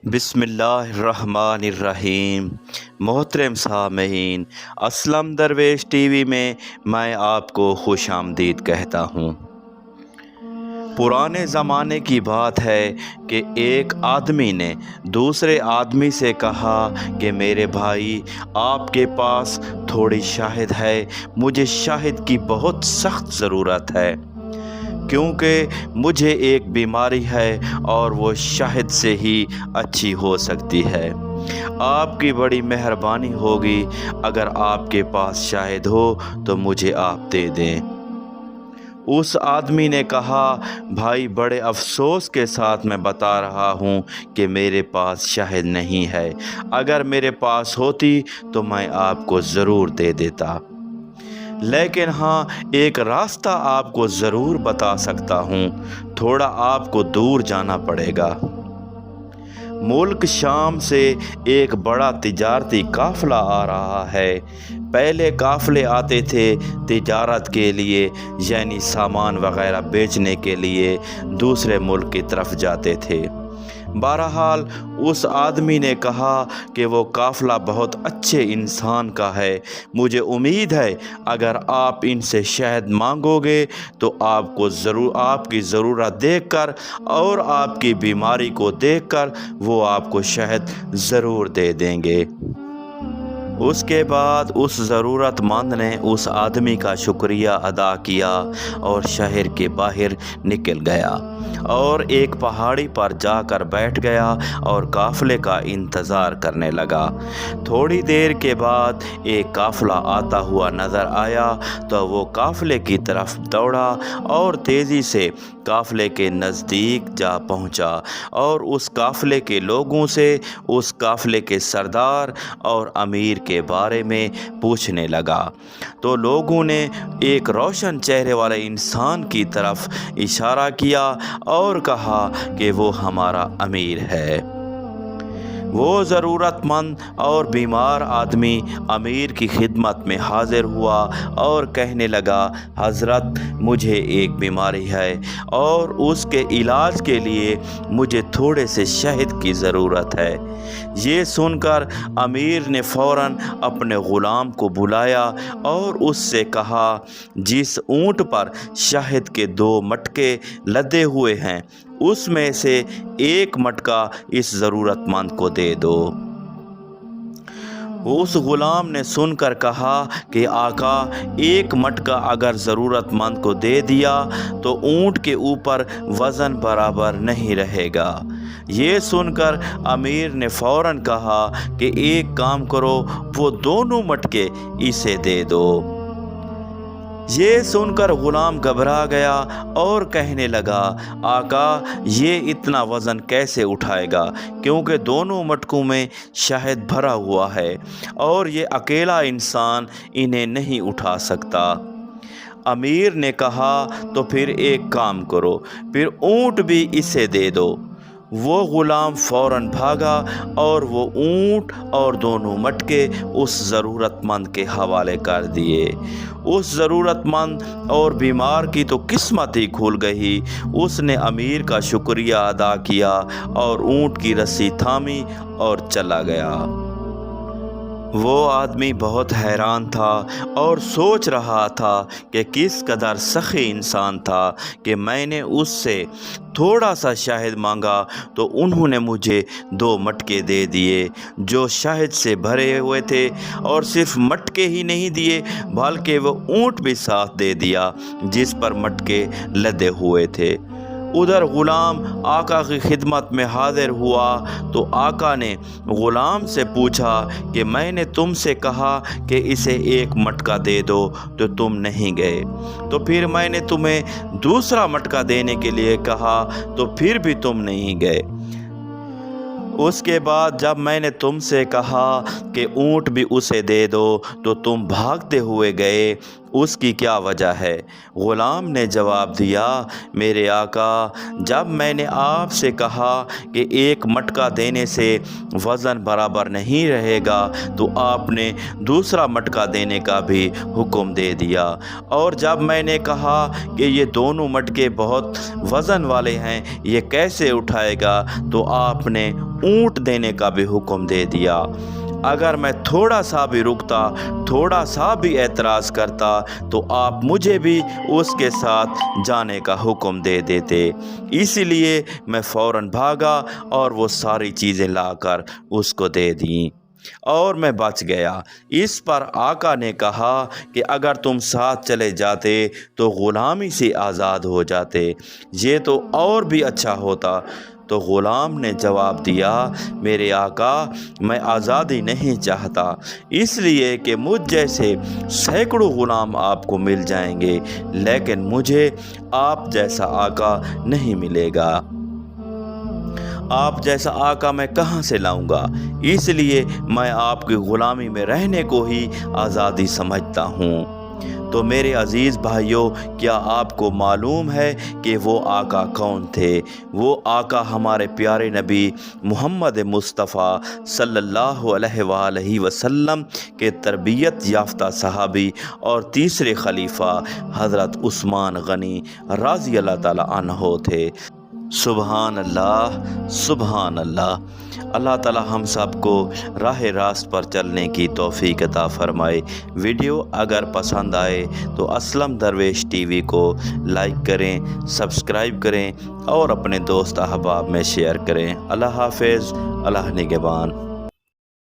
بسم اللہ الرحمن الرحیم۔ محترم سامعین، اسلم درویش ٹی وی میں آپ کو خوش آمدید کہتا ہوں۔ پرانے زمانے کی بات ہے کہ ایک آدمی نے دوسرے آدمی سے کہا کہ میرے بھائی، آپ کے پاس تھوڑی شہد ہے؟ مجھے شہد کی بہت سخت ضرورت ہے، کیونکہ مجھے ایک بیماری ہے اور وہ شہد سے ہی اچھی ہو سکتی ہے۔ آپ کی بڑی مہربانی ہوگی اگر آپ کے پاس شہد ہو تو مجھے آپ دے دیں۔ اس آدمی نے کہا، بھائی، بڑے افسوس کے ساتھ میں بتا رہا ہوں کہ میرے پاس شہد نہیں ہے۔ اگر میرے پاس ہوتی تو میں آپ کو ضرور دے دیتا، لیکن ہاں، ایک راستہ آپ کو ضرور بتا سکتا ہوں۔ تھوڑا آپ کو دور جانا پڑے گا۔ ملک شام سے ایک بڑا تجارتی قافلہ آ رہا ہے۔ پہلے قافلے آتے تھے تجارت کے لیے، یعنی سامان وغیرہ بیچنے کے لیے دوسرے ملک کی طرف جاتے تھے۔ بہرحال اس آدمی نے کہا کہ وہ قافلہ بہت اچھے انسان کا ہے، مجھے امید ہے اگر آپ ان سے شہد مانگو گے تو آپ کی ضرورت دیکھ کر اور آپ کی بیماری کو دیکھ کر وہ آپ کو شہد ضرور دے دیں گے۔ اس کے بعد اس ضرورت مند نے اس آدمی کا شکریہ ادا کیا اور شہر کے باہر نکل گیا اور ایک پہاڑی پر جا کر بیٹھ گیا اور قافلے کا انتظار کرنے لگا۔ تھوڑی دیر کے بعد ایک قافلہ آتا ہوا نظر آیا تو وہ قافلے کی طرف دوڑا اور تیزی سے قافلے کے نزدیک جا پہنچا اور اس قافلے کے لوگوں سے اس قافلے کے سردار اور امیر کے بارے میں پوچھنے لگا۔ تو لوگوں نے ایک روشن چہرے والے انسان کی طرف اشارہ کیا اور کہا کہ وہ ہمارا امیر ہے۔ وہ ضرورت مند اور بیمار آدمی امیر کی خدمت میں حاضر ہوا اور کہنے لگا، حضرت، مجھے ایک بیماری ہے اور اس کے علاج کے لیے مجھے تھوڑے سے شہد کی ضرورت ہے۔ یہ سن کر امیر نے فوراً اپنے غلام کو بلایا اور اس سے کہا، جس اونٹ پر شہد کے 2 مٹکے لدے ہوئے ہیں اس میں سے ایک مٹکا اس ضرورت مند کو دے دو۔ اس غلام نے سن کر کہا کہ آقا، ایک مٹکا اگر ضرورت مند کو دے دیا تو اونٹ کے اوپر وزن برابر نہیں رہے گا۔ یہ سن کر امیر نے فوراً کہا کہ ایک کام کرو، وہ دونوں مٹکے اسے دے دو۔ یہ سن کر غلام گھبرا گیا اور کہنے لگا، آقا، یہ اتنا وزن کیسے اٹھائے گا، کیونکہ دونوں مٹکوں میں شہد بھرا ہوا ہے اور یہ اکیلا انسان انہیں نہیں اٹھا سکتا۔ امیر نے کہا، تو پھر ایک کام کرو، پھر اونٹ بھی اسے دے دو۔ وہ غلام فوراً بھاگا اور وہ اونٹ اور دونوں مٹکے اس ضرورت مند کے حوالے کر دیے۔ اس ضرورت مند اور بیمار کی تو قسمت ہی کھل گئی۔ اس نے امیر کا شکریہ ادا کیا اور اونٹ کی رسی تھامی اور چلا گیا۔ وہ آدمی بہت حیران تھا اور سوچ رہا تھا کہ کس قدر سخی انسان تھا کہ میں نے اس سے تھوڑا سا شہد مانگا تو انہوں نے مجھے 2 مٹکے دے دیے جو شہد سے بھرے ہوئے تھے، اور صرف مٹکے ہی نہیں دیے بلکہ وہ اونٹ بھی ساتھ دے دیا جس پر مٹکے لدے ہوئے تھے۔ ادھر غلام آقا کی خدمت میں حاضر ہوا تو آقا نے غلام سے پوچھا کہ میں نے تم سے کہا کہ اسے ایک مٹکا دے دو تو تم نہیں گئے، تو پھر میں نے تمہیں دوسرا مٹکا دینے کے لیے کہا تو پھر بھی تم نہیں گئے۔ اس کے بعد جب میں نے تم سے کہا کہ اونٹ بھی اسے دے دو تو تم بھاگتے ہوئے گئے۔ اس کی کیا وجہ ہے؟ غلام نے جواب دیا، میرے آقا، جب میں نے آپ سے کہا کہ ایک مٹکا دینے سے وزن برابر نہیں رہے گا تو آپ نے دوسرا مٹکا دینے کا بھی حکم دے دیا، اور جب میں نے کہا کہ یہ دونوں مٹکے بہت وزن والے ہیں، یہ کیسے اٹھائے گا، تو آپ نے اونٹ دینے کا بھی حکم دے دیا۔ اگر میں تھوڑا سا بھی رکتا، تھوڑا سا بھی اعتراض کرتا تو آپ مجھے بھی اس کے ساتھ جانے کا حکم دے دیتے، اسی لیے میں فوراً بھاگا اور وہ ساری چیزیں لا کر اس کو دے دیں اور میں بچ گیا۔ اس پر آقا نے کہا کہ اگر تم ساتھ چلے جاتے تو غلامی سے آزاد ہو جاتے، یہ تو اور بھی اچھا ہوتا۔ تو غلام نے جواب دیا، میرے آقا، میں آزادی نہیں چاہتا، اس لیے کہ مجھ جیسے سینکڑوں غلام آپ کو مل جائیں گے، لیکن مجھے آپ جیسا آقا نہیں ملے گا۔ آپ جیسا آقا میں کہاں سے لاؤں گا؟ اس لیے میں آپ کی غلامی میں رہنے کو ہی آزادی سمجھتا ہوں۔ تو میرے عزیز بھائیوں، کیا آپ کو معلوم ہے کہ وہ آقا کون تھے؟ وہ آقا ہمارے پیارے نبی محمد مصطفیٰ صلی اللہ علیہ وآلہ وسلم کے تربیت یافتہ صحابی اور تیسرے خلیفہ حضرت عثمان غنی رضی اللہ تعالیٰ عنہ تھے۔ سبحان اللہ، سبحان اللہ۔ اللہ تعالی ہم سب کو راہ راست پر چلنے کی توفیق عطا فرمائے۔ ویڈیو اگر پسند آئے تو اسلم درویش ٹی وی کو لائک کریں، سبسکرائب کریں اور اپنے دوست احباب میں شیئر کریں۔ اللہ حافظ، اللہ نگہبان۔